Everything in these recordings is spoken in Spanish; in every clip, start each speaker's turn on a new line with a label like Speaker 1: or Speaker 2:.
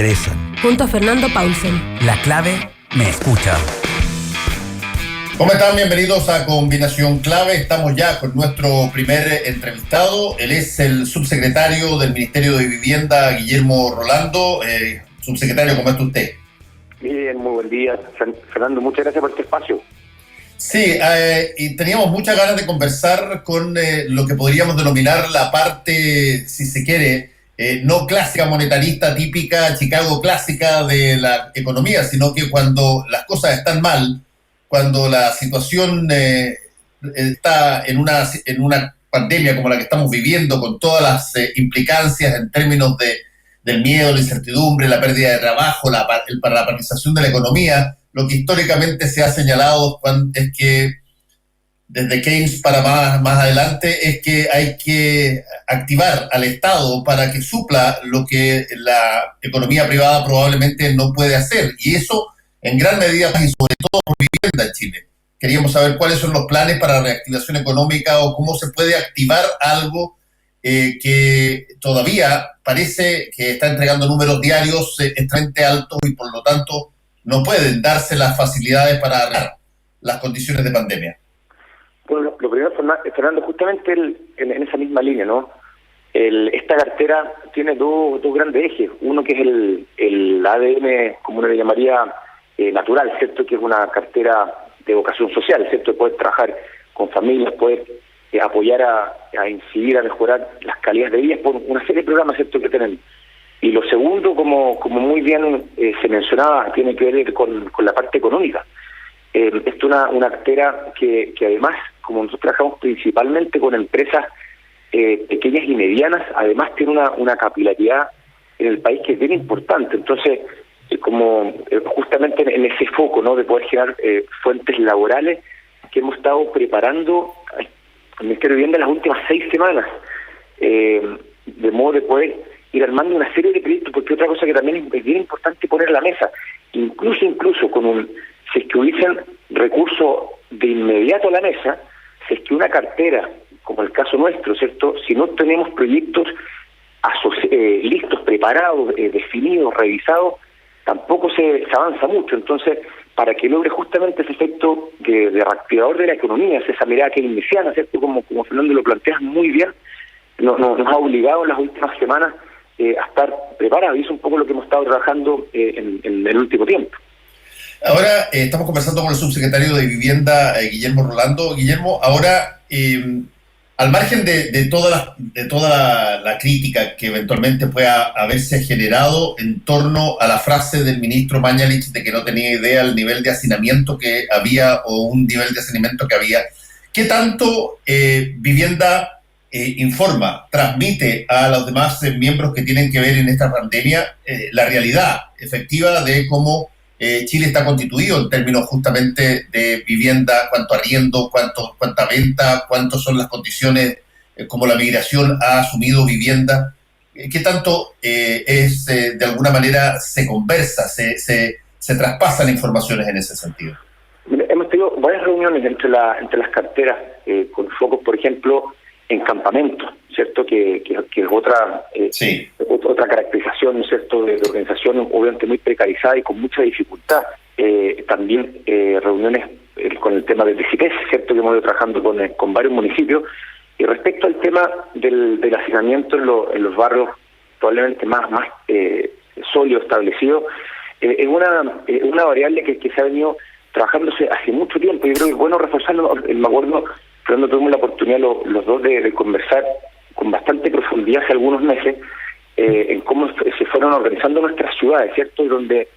Speaker 1: interesan.
Speaker 2: Junto a Fernando Paulsen.
Speaker 1: La clave me escucha.
Speaker 3: ¿Cómo están? Bienvenidos a Combinación Clave. Estamos ya con nuestro primer entrevistado. Él es el subsecretario del Ministerio de Vivienda, Guillermo Rolando. Subsecretario, ¿cómo está usted?
Speaker 4: Bien, muy buen día. Fernando, muchas gracias por este espacio.
Speaker 3: Sí, y teníamos muchas ganas de conversar con lo que podríamos denominar la parte, si se quiere, no clásica monetarista típica, Chicago clásica de la economía, sino que cuando las cosas están mal, cuando la situación está en una pandemia como la que estamos viviendo, con todas las implicancias en términos del miedo, la incertidumbre, la pérdida de trabajo, la paralización de la economía, lo que históricamente se ha señalado es que, desde Keynes para más adelante, es que hay que activar al Estado para que supla lo que la economía privada probablemente no puede hacer. Y eso en gran medida y sobre todo por vivienda en Chile. Queríamos saber cuáles son los planes para la reactivación económica o cómo se puede activar algo que todavía parece que está entregando números diarios extremadamente altos y por lo tanto no pueden darse las facilidades para arreglar las condiciones de pandemia.
Speaker 4: Bueno, lo primero, Fernando, justamente en esa misma línea, ¿no? Esta cartera tiene dos grandes ejes. Uno que es el ADN, como uno le llamaría, natural, ¿cierto? Que es una cartera de vocación social, ¿cierto? De poder trabajar con familias, poder apoyar a incidir, a mejorar las calidades de vida por una serie de programas, ¿cierto? Que tenemos. Y lo segundo, como muy bien se mencionaba, tiene que ver con la parte económica. Esto es una cartera que además, como nosotros trabajamos principalmente con empresas pequeñas y medianas, además tiene una capilaridad en el país que es bien importante. Entonces, como justamente en ese foco, ¿no?, de poder generar fuentes laborales que hemos estado preparando el Ministerio de Vivienda en las últimas 6 semanas, de modo de poder ir armando una serie de proyectos, porque otra cosa que también es bien importante poner en la mesa, incluso con si es que hubiesen recursos de inmediato a la mesa, si es que una cartera, como el caso nuestro, ¿cierto?, si no tenemos proyectos listos, preparados, definidos, revisados, tampoco se avanza mucho. Entonces, para que logre justamente ese efecto de reactivador de la economía, esa mirada keynesiana, ¿cierto?, como Fernando lo planteas muy bien, nos ha obligado en las últimas semanas a estar preparados, y eso es un poco lo que hemos estado trabajando en el último tiempo.
Speaker 3: Ahora estamos conversando con el subsecretario de Vivienda, Guillermo Rolando. Guillermo, ahora, al margen de toda la crítica que eventualmente pueda haberse generado en torno a la frase del ministro Mañalich de que no tenía idea del nivel de hacinamiento que había o un nivel de hacinamiento que había, ¿qué tanto Vivienda informa, transmite a los demás miembros que tienen que ver en esta pandemia la realidad efectiva de cómo Chile está constituido en términos justamente de vivienda, cuánto arriendo, cuánta venta, cuántas son las condiciones, como la migración ha asumido vivienda? ¿Qué tanto de alguna manera se conversa, se traspasan informaciones en ese sentido?
Speaker 4: Hemos tenido varias reuniones entre las carteras, con focos, por ejemplo, en campamentos, ¿cierto? Que es otra otra caracterización, ¿cierto?, de organización obviamente muy precarizada y con mucha dificultad. También reuniones con el tema del CIPES, ¿cierto?, que hemos ido trabajando con varios municipios. Y respecto al tema del hacinamiento en los barrios probablemente más sólido, establecido, es una variable que se ha venido trabajándose hace mucho tiempo. Yo creo que es bueno reforzarlo. Me acuerdo, cuando tuvimos la oportunidad los dos de conversar con bastante profundidad hace algunos meses en cómo se fueron organizando nuestras ciudades, ¿cierto?, y donde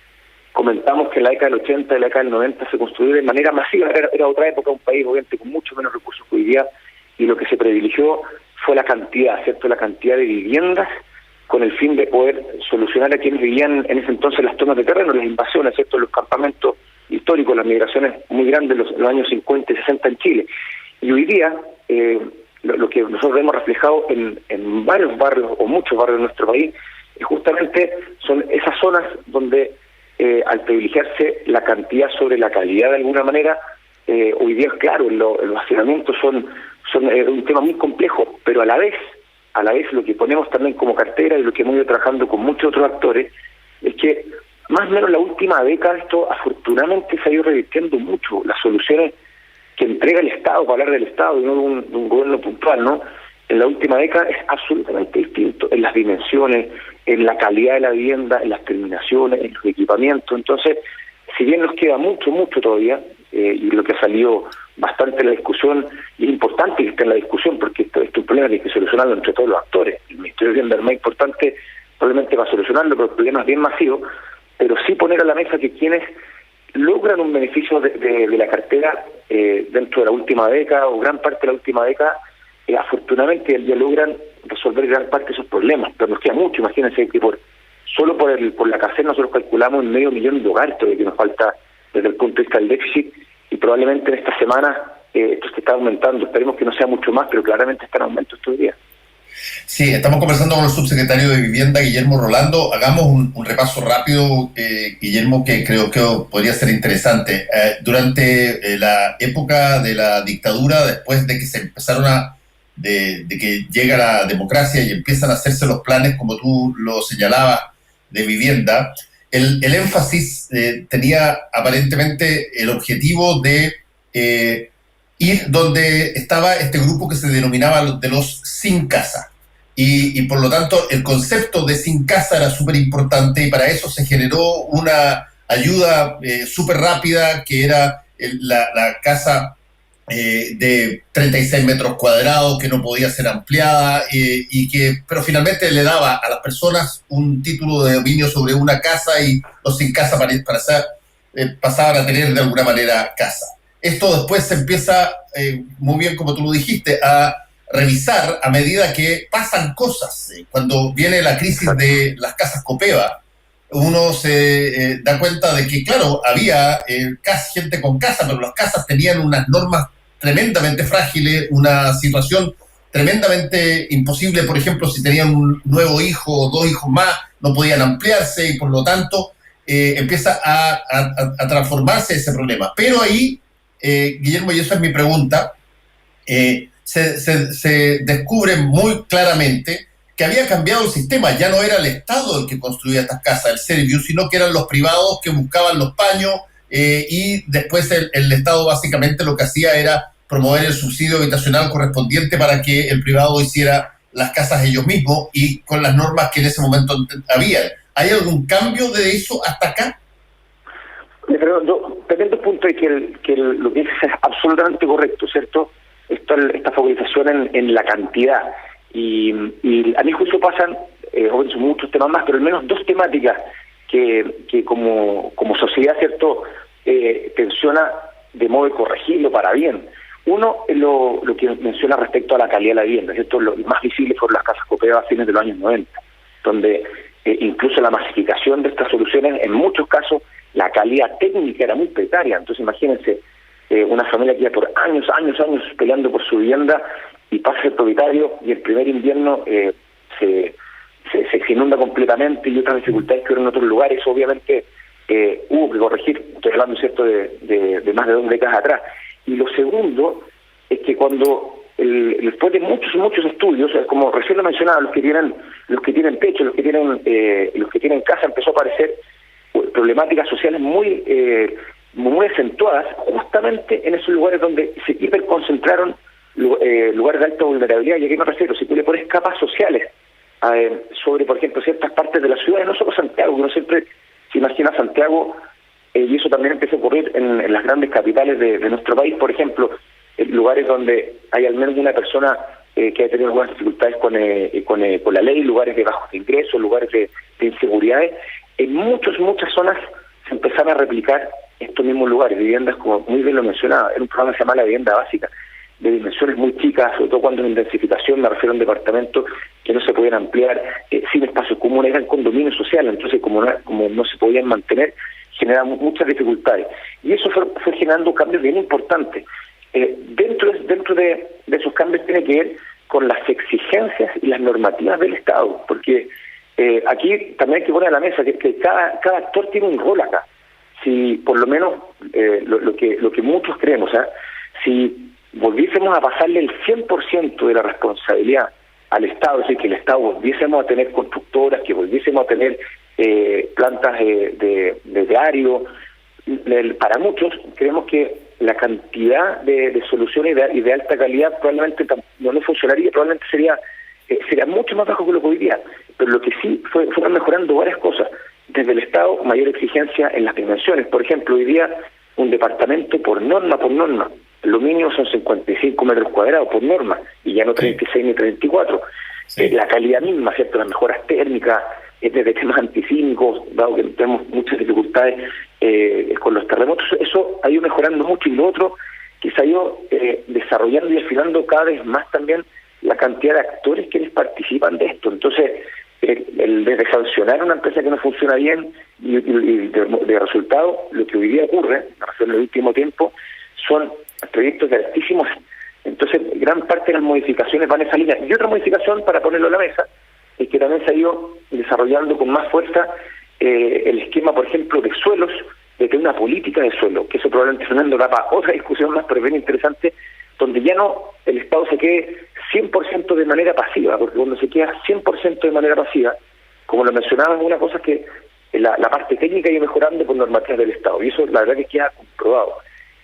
Speaker 4: comentamos que en la década del 80 y la década del 90 se construyó de manera masiva. Era otra época, un país obviamente con mucho menos recursos que hoy día, y lo que se privilegió fue la cantidad, ¿cierto?, la cantidad de viviendas, con el fin de poder solucionar a quienes vivían en ese entonces las tomas de terreno, las invasiones, ¿cierto?, los campamentos históricos, las migraciones muy grandes, los años 50 y 60 en Chile. Y hoy día, lo que nosotros vemos reflejado en varios barrios, o muchos barrios de nuestro país, justamente son esas zonas donde, al privilegiarse la cantidad sobre la calidad de alguna manera, hoy día, claro, los hacinamientos son un tema muy complejo, pero a la vez lo que ponemos también como cartera y lo que hemos ido trabajando con muchos otros actores es que más o menos la última década esto afortunadamente se ha ido revirtiendo mucho. Las soluciones que entrega el Estado, para hablar del Estado y no de un gobierno puntual, ¿no? En la última década es absolutamente distinto en las dimensiones, en la calidad de la vivienda, en las terminaciones, en los equipamientos. Entonces, si bien nos queda mucho todavía, y lo que ha salido bastante en la discusión, y es importante que esté en la discusión, porque esto es un problema que hay que solucionarlo entre todos los actores. El Ministerio de Vivienda es el más importante, probablemente va a solucionarlo, pero el problema es bien masivo, pero sí poner a la mesa que quienes logran un beneficio de la cartera dentro de la última década o gran parte de la última década, afortunadamente ya logran resolver gran parte de esos problemas, pero nos queda mucho. Imagínense que solo por la CACER nosotros calculamos en 500.000 de hogares todavía que nos falta desde el punto de vista del déficit, y probablemente en esta semana esto se está aumentando. Esperemos que no sea mucho más, pero claramente está en aumento estos días.
Speaker 3: Sí, estamos conversando con el subsecretario de Vivienda, Guillermo Rolando. Hagamos un repaso rápido, Guillermo, que creo que podría ser interesante. Durante la época de la dictadura, después de que se empezaron de que llega la democracia y empiezan a hacerse los planes, como tú lo señalabas, de vivienda, el énfasis tenía aparentemente el objetivo de ir donde estaba este grupo que se denominaba de los sin casa. Y por lo tanto, el concepto de sin casa era súper importante, y para eso se generó una ayuda súper rápida, que era la casa de 36 metros cuadrados, que no podía ser ampliada, pero finalmente le daba a las personas un título de dominio sobre una casa, y los sin casa pasaban a tener de alguna manera casa. Esto después se empieza, muy bien como tú lo dijiste, a revisar a medida que pasan cosas. Cuando viene la crisis de las casas Copeva, uno se da cuenta de que, claro, había gente con casa, pero las casas tenían unas normas tremendamente frágiles, una situación tremendamente imposible. Por ejemplo, si tenían un nuevo hijo o 2 hijos más, no podían ampliarse, y por lo tanto empieza a transformarse ese problema. Pero ahí, Guillermo, y esa es mi pregunta, se descubre muy claramente que había cambiado el sistema. Ya no era el Estado el que construía estas casas, el Serviu, sino que eran los privados que buscaban los paños, y después el Estado básicamente lo que hacía era promover el subsidio habitacional correspondiente para que el privado hiciera las casas ellos mismos y con las normas que en ese momento había. ¿Hay algún cambio de eso hasta acá?
Speaker 4: Pero teniendo el punto de que lo que dices es absolutamente correcto, ¿cierto? Esta focalización en la cantidad. Y a mi juicio pasan, son muchos temas más, pero al menos 2 temáticas que como sociedad, ¿cierto?, tensiona de modo de corregirlo para bien. Uno es lo que menciona respecto a la calidad de la vivienda, ¿cierto? Lo más visible fueron las casas Copeva a fines de los años 90, donde incluso la masificación de estas soluciones, en muchos casos, la calidad técnica era muy precaria. Entonces imagínense, una familia que lleva por años peleando por su vivienda, y pasa el propietario y el primer invierno se inunda completamente, y otras dificultades que hubo en otros lugares. Obviamente hubo que corregir, estoy hablando, ¿cierto?, de más de 2 décadas atrás. Y lo segundo es que cuando después de muchos estudios, como recién lo mencionaba, los que tienen techo, los que tienen casa, empezó a aparecer problemáticas sociales muy acentuadas justamente en esos lugares donde se hiperconcentraron lugares de alta vulnerabilidad. Y aquí me refiero, si tú le pones capas sociales sobre, por ejemplo, ciertas partes de la ciudad, no solo Santiago, uno siempre se imagina Santiago, y eso también empieza a ocurrir en las grandes capitales de nuestro país, por ejemplo, en lugares donde hay al menos una persona que ha tenido algunas dificultades con la ley, lugares de bajos ingresos, lugares de inseguridades. En muchas zonas se empezaron a replicar estos mismos lugares, viviendas, como muy bien lo mencionaba, era un programa que se llama La Vivienda Básica, de dimensiones muy chicas, sobre todo cuando en intensificación, me refiero a un departamento que no se podían ampliar, sin espacios comunes, eran condominios sociales. Entonces como no se podían mantener, generaba muchas dificultades, y eso fue generando cambios bien importantes. Dentro de esos cambios tiene que ver con las exigencias y las normativas del Estado, porque aquí también hay que poner a la mesa que cada actor tiene un rol acá. Si por lo menos lo que muchos creemos, si volviésemos a pasarle el 100% de la responsabilidad al Estado, es decir, que el Estado volviésemos a tener constructoras, que volviésemos a tener plantas de diario. Para muchos, creemos que la cantidad de soluciones y de alta calidad probablemente no funcionaría, probablemente sería mucho más bajo que lo que hoy día. Pero lo que sí fueron mejorando varias cosas. Desde el Estado, mayor exigencia en las dimensiones. Por ejemplo, hoy día un departamento por norma, lo mínimo son 55 metros cuadrados por norma, y ya no 36 ni 34.
Speaker 3: Sí.
Speaker 4: La calidad misma, ¿cierto? Las mejoras térmicas, desde temas antisísmicos, dado que tenemos muchas dificultades con los terremotos, eso ha ido mejorando mucho. Y lo otro, que se ha ido desarrollando y afinando cada vez más también la cantidad de actores que les participan de esto. Entonces, desde sancionar a una empresa que no funciona bien y de resultado, lo que hoy día ocurre, en el último tiempo, son proyectos de altísimos. Entonces, gran parte de las modificaciones van en esa línea. Y otra modificación, para ponerlo a la mesa, es que también se ha ido desarrollando con más fuerza el esquema, por ejemplo, de suelos, de tener una política de suelo, que eso probablemente Fernando da para otra discusión más, pero bien interesante, donde ya no el Estado se quede 100% de manera pasiva, porque cuando se queda 100% de manera pasiva, como lo mencionaba, una cosa es que la parte técnica iba mejorando por normativas del Estado, y eso la verdad que queda comprobado.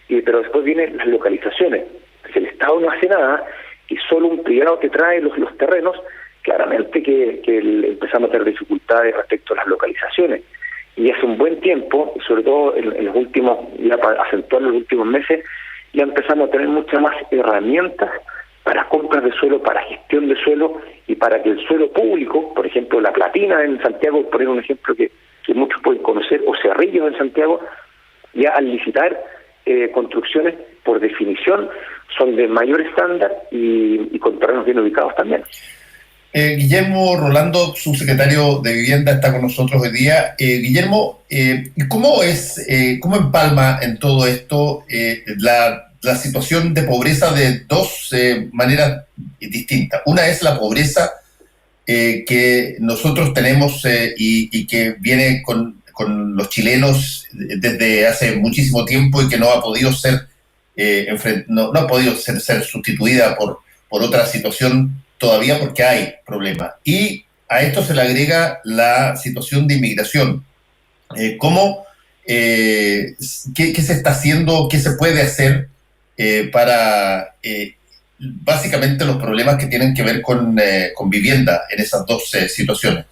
Speaker 4: Pero después vienen las localizaciones. Si el Estado no hace nada y solo un privado te trae los terrenos, claramente que empezamos a tener dificultades respecto a las localizaciones. Y hace un buen tiempo, y sobre todo en los últimos, ya para acentuar los últimos meses, ya empezamos a tener muchas más herramientas para compras de suelo, para gestión de suelo y para que el suelo público, por ejemplo, La Platina en Santiago, por poner un ejemplo que muchos pueden conocer, o Cerrillos en Santiago, ya al licitar construcciones, por definición, son de mayor estándar y con terrenos bien ubicados también.
Speaker 3: Guillermo Rolando, subsecretario de Vivienda, está con nosotros hoy día. Guillermo, ¿cómo empalma en todo esto la situación de pobreza de dos maneras distintas? Una es la pobreza que nosotros tenemos y que viene con los chilenos desde hace muchísimo tiempo y que no ha podido ser no ha podido ser sustituida por otra situación todavía, porque hay problemas. Y a esto se le agrega la situación de inmigración. ¿Qué se está haciendo, qué se puede hacer para básicamente los problemas que tienen que ver con vivienda en esas dos situaciones?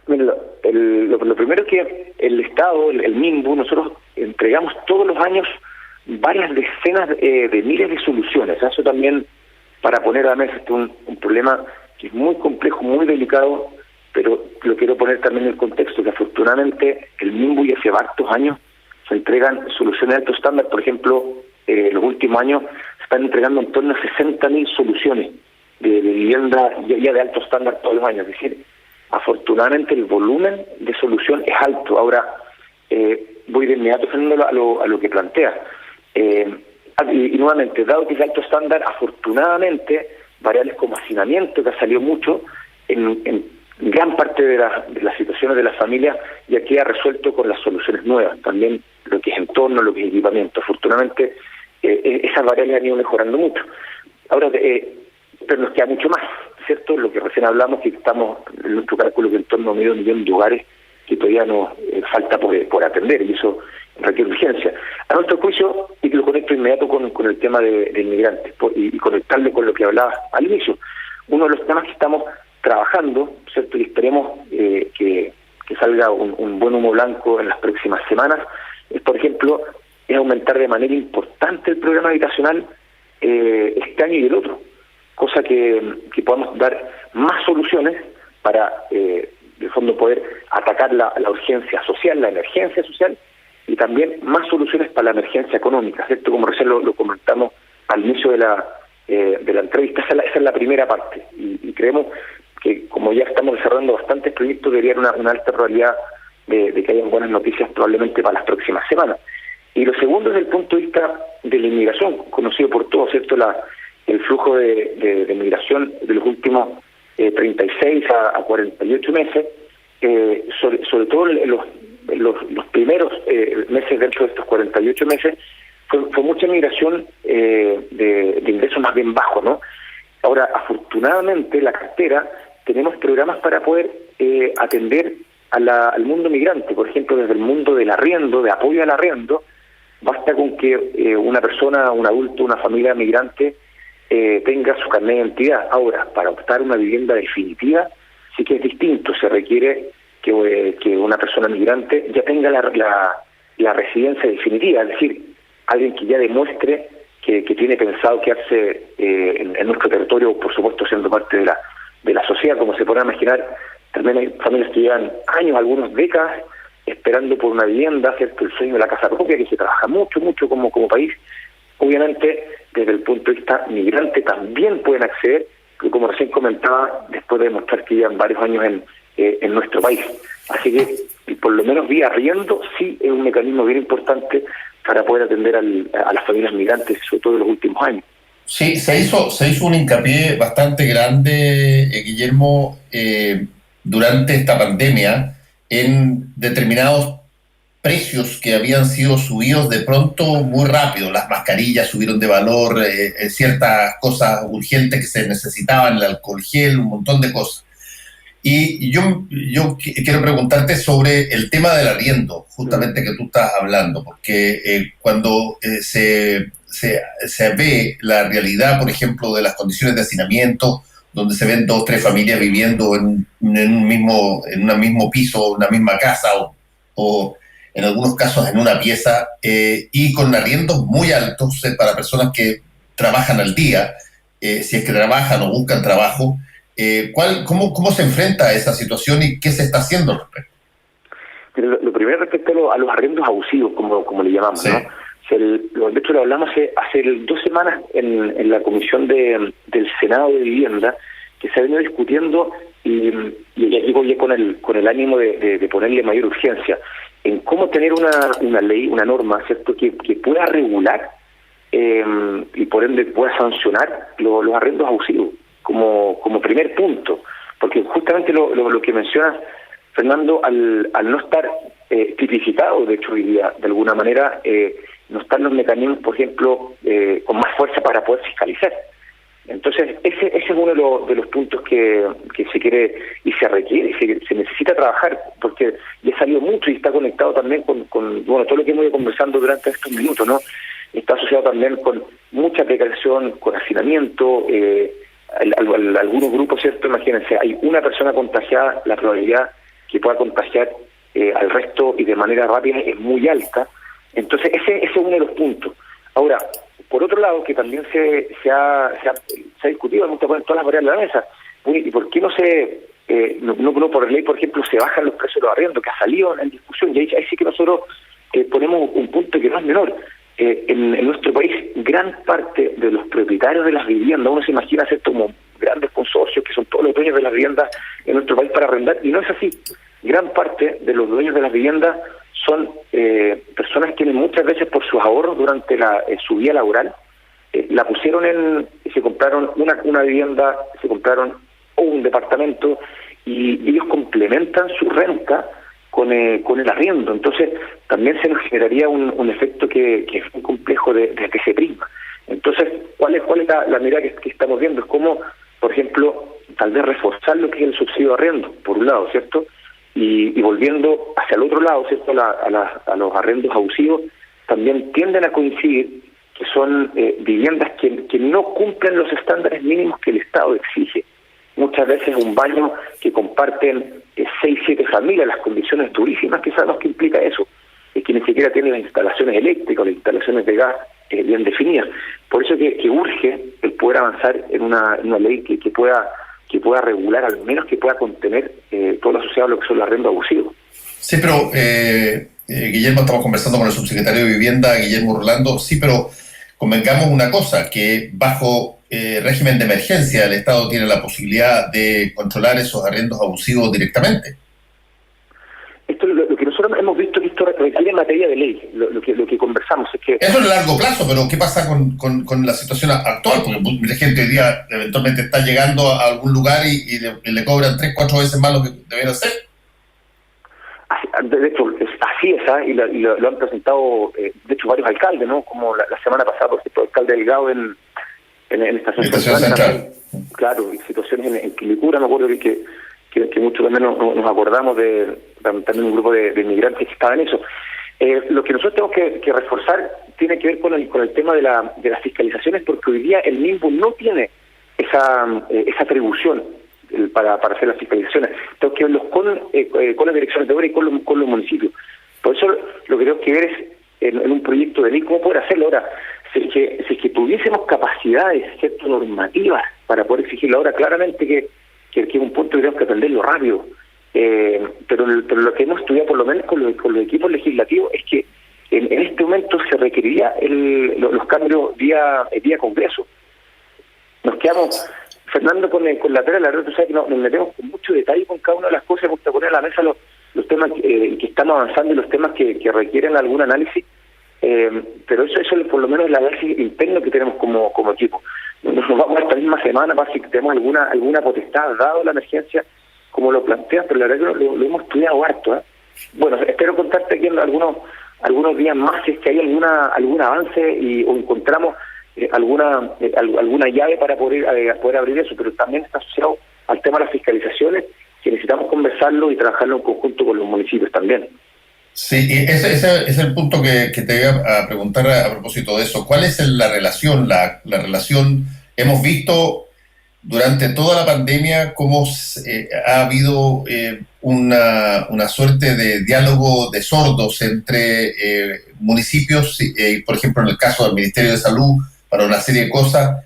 Speaker 4: Bueno, lo primero es que el Estado, el MIMBU, nosotros entregamos todos los años varias decenas de miles de soluciones. Eso también, para poner a la mesa, un problema que es muy complejo, muy delicado, pero lo quiero poner también en el contexto, que afortunadamente el MIMBU ya hace varios años se entregan soluciones de alto estándar. Por ejemplo, los últimos años se están entregando en torno a 60.000 soluciones de vivienda ya de alto estándar todos los años. Es decir, afortunadamente el volumen de solución es alto. Ahora, voy de inmediato a lo que plantea. Y nuevamente, dado que es alto estándar, afortunadamente, variables como hacinamiento, que ha salido mucho, en gran parte de las situaciones de las familias ya queda resuelto con las soluciones nuevas. También lo que es entorno, lo que es equipamiento. Afortunadamente, esas variables han ido mejorando mucho. Ahora, pero nos queda mucho más, ¿cierto? Lo que recién hablamos, que estamos en nuestro cálculo que en torno a 1.000.000 de hogares que todavía nos falta por atender, y eso requiere urgencia. A nuestro juicio, y que lo conecto inmediato con el tema de inmigrantes, y conectarle con lo que hablaba al inicio, uno de los temas que estamos trabajando, ¿cierto? Y esperemos que salga un buen humo blanco en las próximas semanas, es, por ejemplo, es aumentar de manera importante el programa habitacional este año y el otro, cosa que podamos dar más soluciones para, de fondo, poder atacar la urgencia social, la emergencia social, y también más soluciones para la emergencia económica, ¿cierto? Como recién lo comentamos al inicio de la entrevista, esa es la primera parte, y creemos que como ya estamos desarrollando bastantes proyectos, debería haber una alta probabilidad de que hayan buenas noticias probablemente para las próximas semanas. Y lo segundo, desde el punto de vista de la inmigración, conocido por todos, ¿cierto? El flujo de migración de los últimos 36 a 48 meses, sobre todo los primeros meses dentro de estos 48 meses, fue mucha migración de ingresos más bien bajos, ¿no? Ahora, afortunadamente, la cartera, tenemos programas para poder atender al mundo migrante, por ejemplo, desde el mundo del arriendo, de apoyo al arriendo. Basta con que una persona, un adulto, una familia migrante tenga su carnet de identidad. Ahora, para optar una vivienda definitiva, sí que es distinto. Se requiere que una persona migrante ya tenga la residencia definitiva, es decir, alguien que ya demuestre que tiene pensado quedarse en nuestro territorio, por supuesto siendo parte de la sociedad. Como se podrá imaginar, también hay familias que llevan años, algunas décadas, esperando por una vivienda, ¿cierto? El sueño de la casa propia, que se trabaja mucho como país. Obviamente, desde el punto de vista migrante también pueden acceder, que como recién comentaba, después de demostrar que llevan varios años en nuestro país. Así que, por lo menos vía arriendo, sí es un mecanismo bien importante para poder atender a las familias migrantes, sobre todo en los últimos años.
Speaker 3: Sí, se hizo un hincapié bastante grande, Guillermo, durante esta pandemia, en determinados precios que habían sido subidos de pronto muy rápido. Las mascarillas subieron de valor, ciertas cosas urgentes que se necesitaban, el alcohol gel, un montón de cosas. Y yo quiero preguntarte sobre el tema del arriendo, justamente que tú estás hablando, porque cuando se ve la realidad, por ejemplo, de las condiciones de hacinamiento, donde se ven 2 o 3 familias viviendo en un mismo piso, una misma casa, o en algunos casos en una pieza, y con arriendos muy altos para personas que trabajan al día, si es que trabajan o buscan trabajo. ¿Cómo se enfrenta a esa situación y qué se está haciendo al respecto?
Speaker 4: Pero lo primero respecto a los arriendos abusivos, como le llamamos, sí, ¿no? De hecho, lo hablamos hace 2 semanas en la comisión del Senado de Vivienda, que se ha venido discutiendo y digo ya con el ánimo de ponerle mayor urgencia en cómo tener una ley, una norma, ¿cierto?, que pueda regular y por ende pueda sancionar los arriendos abusivos como primer punto, porque justamente lo que mencionas, Fernando, al no estar tipificado, de hecho hoy día, de alguna manera, no están los mecanismos, por ejemplo, con más fuerza para poder fiscalizar. Entonces, ese es uno de los puntos que se quiere y se requiere, se necesita trabajar, porque ya ha salido mucho y está conectado también con todo lo que hemos ido conversando durante estos minutos, ¿no? Está asociado también con mucha precaución, con hacinamiento, algunos grupos, ¿cierto? Imagínense, hay una persona contagiada, la probabilidad que pueda contagiar al resto y de manera rápida es muy alta. Entonces, ese es uno de los puntos. Ahora, por otro lado, que también se ha discutido, hemos puesto todas las variables a la mesa, ¿y por qué no por ley, por ejemplo, se bajan los precios de los arriendos, que ha salido en discusión? Y ahí sí que nosotros ponemos un punto que no es menor. En nuestro país, gran parte de los propietarios de las viviendas, uno se imagina hacer como grandes consorcios, que son todos los dueños de las viviendas en nuestro país para arrendar, y no es así. Gran parte de los dueños de las viviendas son personas que muchas veces por sus ahorros durante su vida laboral la pusieron se compraron una vivienda, se compraron un departamento y ellos complementan su renta con el arriendo. Entonces también se nos generaría un efecto que es muy complejo desde ese prisma. Entonces, ¿cuál es la mirada que estamos viendo? Es cómo, por ejemplo, tal vez reforzar lo que es el subsidio de arriendo, por un lado, ¿cierto? Y volviendo hacia el otro lado, ¿cierto?, a los arrendos abusivos, también tienden a coincidir que son viviendas que no cumplen los estándares mínimos que el Estado exige. Muchas veces un baño que comparten 6, 7 familias, las condiciones durísimas que sabemos que implica eso, que ni siquiera tienen las instalaciones eléctricas, las instalaciones de gas bien definidas. Por eso que urge el poder avanzar en una ley que pueda regular, al menos que pueda contener todo lo asociado a lo que son los arrendos abusivos.
Speaker 3: Sí, pero Guillermo, estamos conversando con el subsecretario de Vivienda, Guillermo Orlando. Sí, pero convengamos una cosa, que bajo régimen de emergencia el Estado tiene la posibilidad de controlar esos arrendos abusivos directamente.
Speaker 4: Esto lo que nosotros hemos visto que esto requiere en materia de ley, lo que conversamos es que...
Speaker 3: Eso es a largo plazo, pero ¿qué pasa con la situación actual? Porque mucha gente hoy día eventualmente está llegando a algún lugar y le cobran 3, 4 veces más lo que debería hacer.
Speaker 4: De hecho, así es, y lo han presentado, de hecho, varios alcaldes, ¿no? Como la semana pasada, por ejemplo, el alcalde Delgado en Estación Central. Claro, y situaciones en Quilicura, me acuerdo que que muchos también nos acordamos de también un grupo de inmigrantes que estaban en eso. Lo que nosotros tenemos que reforzar tiene que ver con el tema de las fiscalizaciones, porque hoy día el MIMBU no tiene esa atribución para hacer las fiscalizaciones. Tengo que verlos con las direcciones de obra y con los municipios. Por eso lo que tengo que ver es en un proyecto de ley cómo poder hacerlo. Ahora, si es que tuviésemos capacidades, ¿cierto?, normativas para poder exigirlo ahora, claramente que es un punto que tenemos que atenderlo rápido. Pero lo que hemos estudiado, por lo menos con los equipos legislativos, es que en este momento se requeriría los cambios vía Congreso. Nos quedamos, Fernando, con la tela de la red. Tú sabes que nos metemos con mucho detalle con cada una de las cosas. Me gusta poner a la mesa los temas que estamos avanzando y los temas que requieren algún análisis. Pero eso por lo menos es el análisis interno que tenemos como equipo. Nos vamos esta misma semana para si tenemos alguna potestad, dado la emergencia, como lo planteas, pero la verdad que lo hemos estudiado harto. Bueno, espero contarte aquí en algunos días más si es que hay algún avance o encontramos alguna llave para poder abrir eso, pero también está asociado al tema de las fiscalizaciones, que necesitamos conversarlo y trabajarlo en conjunto con los municipios también.
Speaker 3: Sí, y ese es el punto que te iba a preguntar a propósito de eso. ¿Cuál es la relación? La relación, hemos visto durante toda la pandemia cómo ha habido una suerte de diálogo de sordos entre municipios, por ejemplo, en el caso del Ministerio de Salud, para una serie de cosas,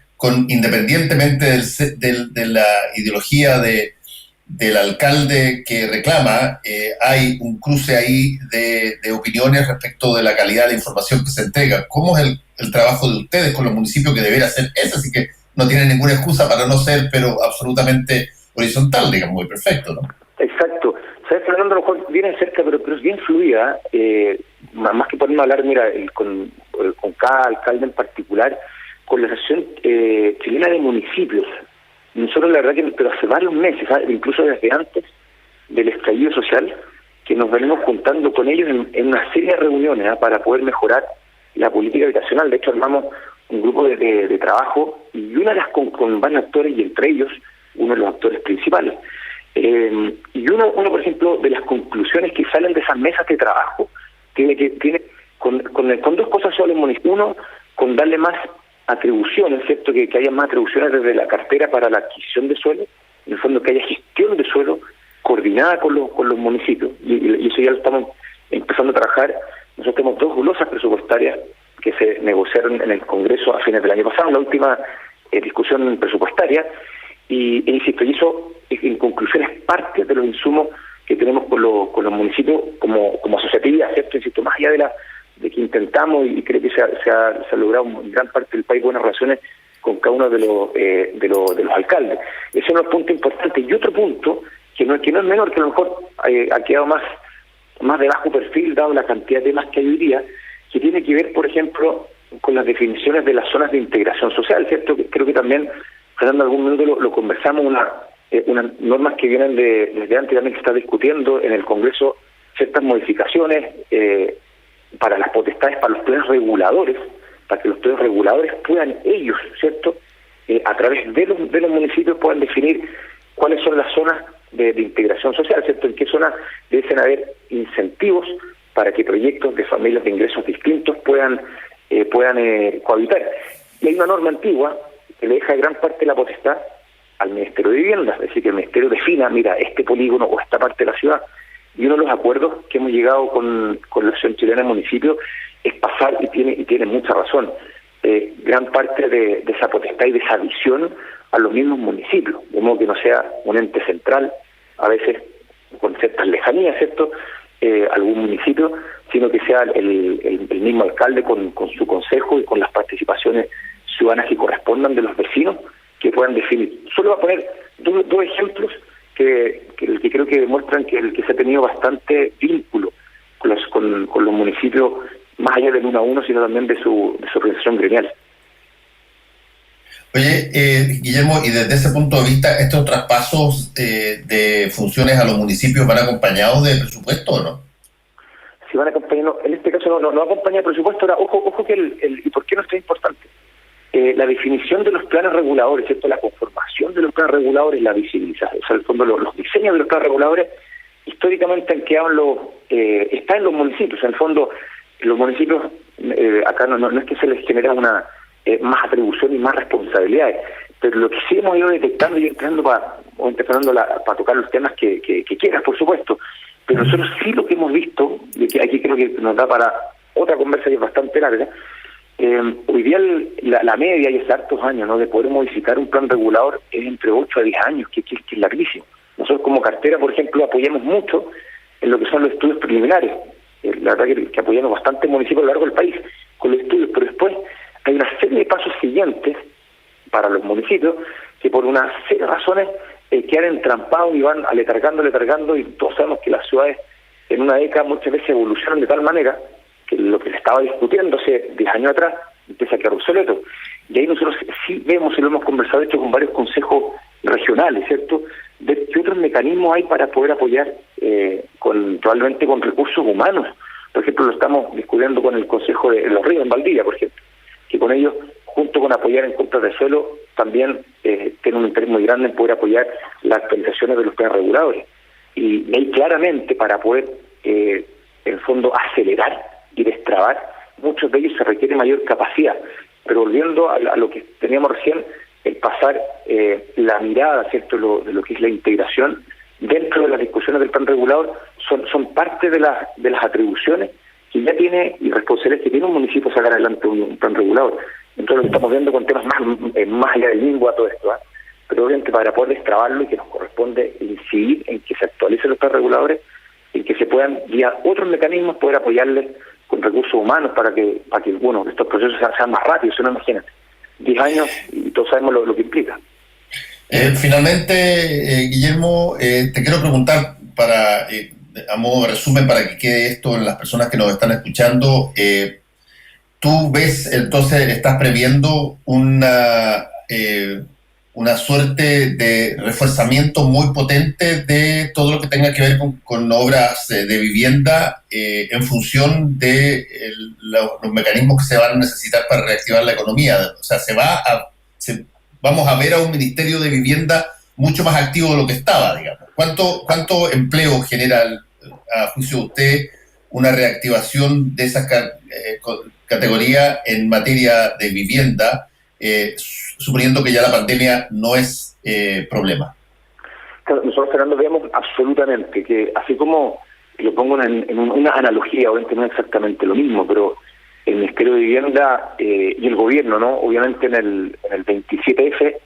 Speaker 3: independientemente de la ideología del alcalde que reclama, hay un cruce ahí de opiniones respecto de la calidad de la información que se entrega. ¿Cómo es el trabajo de ustedes con los municipios, que debería ser ese? Así que no tienen ninguna excusa para no ser, pero absolutamente horizontal, digamos, muy perfecto, ¿no?
Speaker 4: Exacto. ¿Sabes, Fernando? A lo mejor viene cerca, pero es bien fluida. Más que ponerme a hablar, mira, con cada alcalde en particular, con la Asociación Chilena de Municipios. Nosotros, la verdad, pero hace varios meses, incluso desde antes del estallido social, que nos venimos juntando con ellos en una serie de reuniones para poder mejorar la política habitacional. De hecho, armamos un grupo de trabajo y una de las con varios actores, y entre ellos uno de los actores principales. Y uno, por ejemplo, de las conclusiones que salen de esas mesas de trabajo tiene con dos cosas solo en municipio. Uno, con darle más atribuciones, ¿cierto? Que haya más atribuciones desde la cartera para la adquisición de suelo, en el fondo que haya gestión de suelo coordinada con los municipios, y eso ya lo estamos empezando a trabajar. Nosotros tenemos 2 glosas presupuestarias que se negociaron en el Congreso a fines del año pasado, la última discusión presupuestaria, e insisto, y eso en conclusión es parte de los insumos que tenemos con los municipios como asociatividad, ¿cierto? Insisto, más allá de que intentamos, y creo que se ha logrado en gran parte del país buenas relaciones con cada uno de los alcaldes. Ese es un punto importante. Y otro punto, que no es menor, que a lo mejor ha quedado más de bajo perfil, dado la cantidad de temas que hay hoy día, que tiene que ver, por ejemplo, con las definiciones de las zonas de integración social, ¿cierto? Creo que también, Fernando, algún minuto lo conversamos, unas normas que vienen desde antes también, que está discutiendo en el Congreso ciertas modificaciones para las potestades, para los planes reguladores, para que los planes reguladores puedan ellos, ¿cierto?, a través de los municipios puedan definir cuáles son las zonas de integración social, ¿cierto?, en qué zonas deben haber incentivos para que proyectos de familias de ingresos distintos puedan cohabitar. Y hay una norma antigua que le deja gran parte de la potestad al Ministerio de Vivienda, es decir, que el Ministerio defina, mira, este polígono o esta parte de la ciudad. Y uno de los acuerdos que hemos llegado con la Asociación Chilena de Municipios es pasar, y tiene mucha razón, gran parte de esa potestad y de esa visión a los mismos municipios, de modo que no sea un ente central, a veces con ciertas lejanías, ¿cierto?, algún municipio, sino que sea el mismo alcalde con su consejo y con las participaciones ciudadanas que correspondan de los vecinos, que puedan definir. Solo voy a poner dos ejemplos que creo que demuestran que se ha tenido bastante vínculo con los municipios, más allá del 1 a 1, sino también de su organización gremial.
Speaker 3: Oye, Guillermo, y desde ese punto de vista, ¿estos traspasos de funciones a los municipios van acompañados de presupuesto o no?
Speaker 4: Si van acompañando, en este caso no acompaña el presupuesto. Ahora, ojo que ¿y por qué no es tan importante? la definición de los planes reguladores, ¿cierto? La conformación de los planes reguladores, la visibilización, o sea, en el fondo los diseños de los planes reguladores históricamente han quedado está en los municipios. En el fondo, los municipios acá no es que se les genera una más atribución y más responsabilidades, pero lo que sí hemos ido detectando y empezando para tocar los temas que quieras, por supuesto, pero nosotros sí lo que hemos visto, y que aquí creo que nos da para otra conversa que es bastante larga, hoy día la media, y hace hartos años, ¿no?, de poder modificar un plan regulador es entre 8 a 10 años, que es larguísimo. Nosotros como cartera, por ejemplo, apoyamos mucho en lo que son los estudios preliminares. La verdad que apoyamos bastante municipios a lo largo del país con los estudios, pero después hay una serie de pasos siguientes para los municipios que por una serie de razones quedan entrampados y van aletargando, y todos sabemos que las ciudades en una década muchas veces evolucionan de tal manera que lo que se estaba discutiendo hace 10 años atrás empieza a quedar obsoleto. Y ahí nosotros sí vemos, y lo hemos conversado de hecho con varios consejos regionales, ¿cierto?, de qué otros mecanismos hay para poder apoyar probablemente con recursos humanos. Por ejemplo, lo estamos discutiendo con el Consejo de Los Ríos en Valdivia, por ejemplo, que con ellos, junto con apoyar en compras de suelo, también tienen un interés muy grande en poder apoyar las actualizaciones de los planes reguladores. Y ahí claramente, para poder, en el fondo, acelerar y destrabar, muchos de ellos se requiere mayor capacidad. Pero volviendo a lo que teníamos recién, el pasar la mirada, ¿cierto?, de lo que es la integración dentro de las discusiones del plan regulador, son parte de las atribuciones que ya tiene y responsabilidades que tiene un municipio sacar adelante un plan regulador. Entonces lo estamos viendo con temas más allá del lingua, todo esto, pero obviamente para poder destrabarlo, y que nos corresponde incidir en que se actualicen los planes reguladores y que se puedan, vía otros mecanismos, poder apoyarles con recursos humanos para que bueno, estos procesos sean más rápidos. Si no, imagínate, 10 años y todos sabemos lo que implica.
Speaker 3: Finalmente, Guillermo, te quiero preguntar a modo de resumen, para que quede esto en las personas que nos están escuchando. ¿Tú ves, entonces, estás previendo una suerte de refuerzamiento muy potente de todo lo que tenga que ver con obras de vivienda en función de los mecanismos que se van a necesitar para reactivar la economía? O sea, vamos a ver a un Ministerio de Vivienda mucho más activo de lo que estaba, digamos. ¿Cuánto empleo genera, a juicio de usted, una reactivación de esa categoría en materia de vivienda, suponiendo que ya la pandemia no es problema?
Speaker 4: Nosotros, Fernando, vemos absolutamente que, así como lo pongo en una analogía, obviamente no es exactamente lo mismo, pero el Ministerio de Vivienda y el gobierno, ¿no?, obviamente en el 27F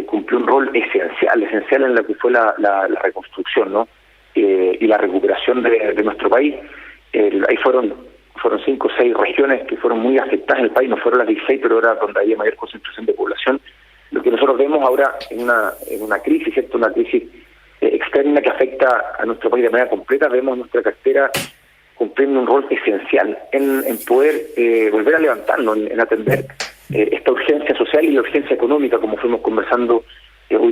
Speaker 4: cumplió un rol esencial en lo que fue la reconstrucción, ¿no?, y la recuperación de nuestro país. Ahí fueron 5 o 6 regiones que fueron muy afectadas en el país, no fueron las 16, pero era donde había mayor concentración de población. Lo que nosotros vemos ahora en una crisis, ¿cierto?, una crisis externa que afecta a nuestro país de manera completa, vemos nuestra cartera cumpliendo un rol esencial en poder volver a levantarnos, en atender esta urgencia social y la urgencia económica, como fuimos conversando hoy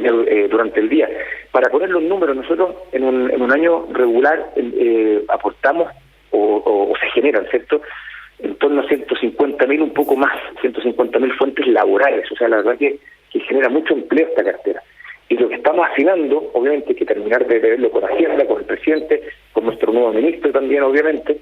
Speaker 4: durante el día. Para poner los números, nosotros en un año regular aportamos o se generan, ¿cierto?, en torno a 150.000, un poco más, 150.000 fuentes laborales. O sea, la verdad que genera mucho empleo esta cartera. Y lo que estamos afinando, obviamente, hay que terminar de verlo con Hacienda, con el presidente, con nuestro nuevo ministro también, obviamente.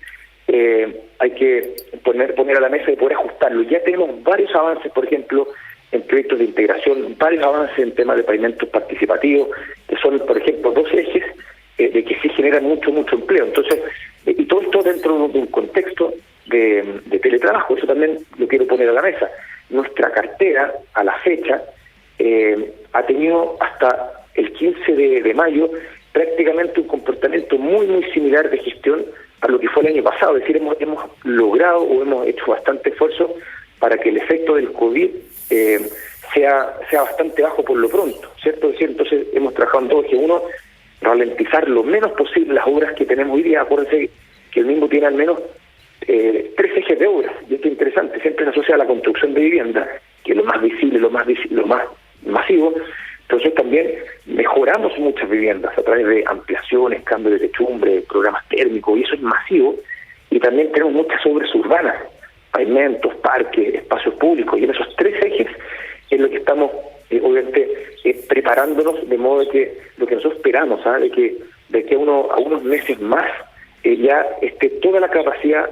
Speaker 4: Hay que poner a la mesa y poder ajustarlo. Ya tenemos varios avances, por ejemplo, en proyectos de integración, varios avances en temas de pavimentos participativos, que son, por ejemplo, 2 ejes de que sí generan mucho empleo. Entonces, y todo esto dentro de un contexto de teletrabajo. Eso también lo quiero poner a la mesa. Nuestra cartera, a la fecha, ha tenido hasta el 15 de mayo prácticamente un comportamiento muy similar de gestión a lo que fue el año pasado. Es decir, hemos logrado o hemos hecho bastante esfuerzo para que el efecto del COVID sea bastante bajo por lo pronto, ¿cierto? Es decir, entonces hemos trabajado en 2 ejes. Uno, ralentizar lo menos posible las obras que tenemos hoy día. Acuérdense que el mismo tiene al menos 3 ejes de obras, y esto es interesante, siempre se asocia a la construcción de vivienda, que es lo más visible, lo más masivo. Entonces también mejoramos muchas viviendas a través de ampliaciones, cambios de techumbre, programas térmicos, y eso es masivo. Y también tenemos muchas obras urbanas, pavimentos, parques, espacios públicos, y en esos 3 ejes es lo que estamos obviamente preparándonos, de modo de que lo que nosotros esperamos, de que a unos meses más ya esté toda la capacidad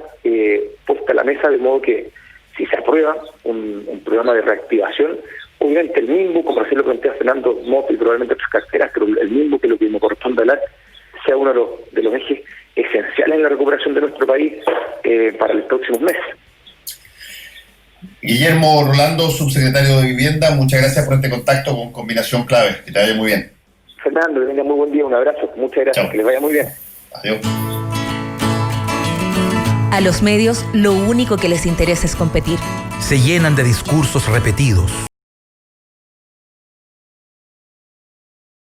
Speaker 4: puesta a la mesa, de modo que si se aprueba un programa de reactivación, obviamente el MIMBU, como así lo plantea Fernando Mota y probablemente otras carteras, pero el MIMBU, que es lo que me corresponde hablar, sea uno de los ejes esenciales en la recuperación de nuestro país para los próximos meses.
Speaker 3: Guillermo Rolando, subsecretario de Vivienda, muchas gracias por este contacto con Combinación Clave. Que te vaya muy bien.
Speaker 4: Fernando, que tenga muy buen día, un abrazo. Muchas gracias,
Speaker 3: Chao.
Speaker 4: Que les vaya muy bien.
Speaker 3: Adiós.
Speaker 2: A los medios lo único que les interesa es competir.
Speaker 1: Se llenan de discursos repetidos.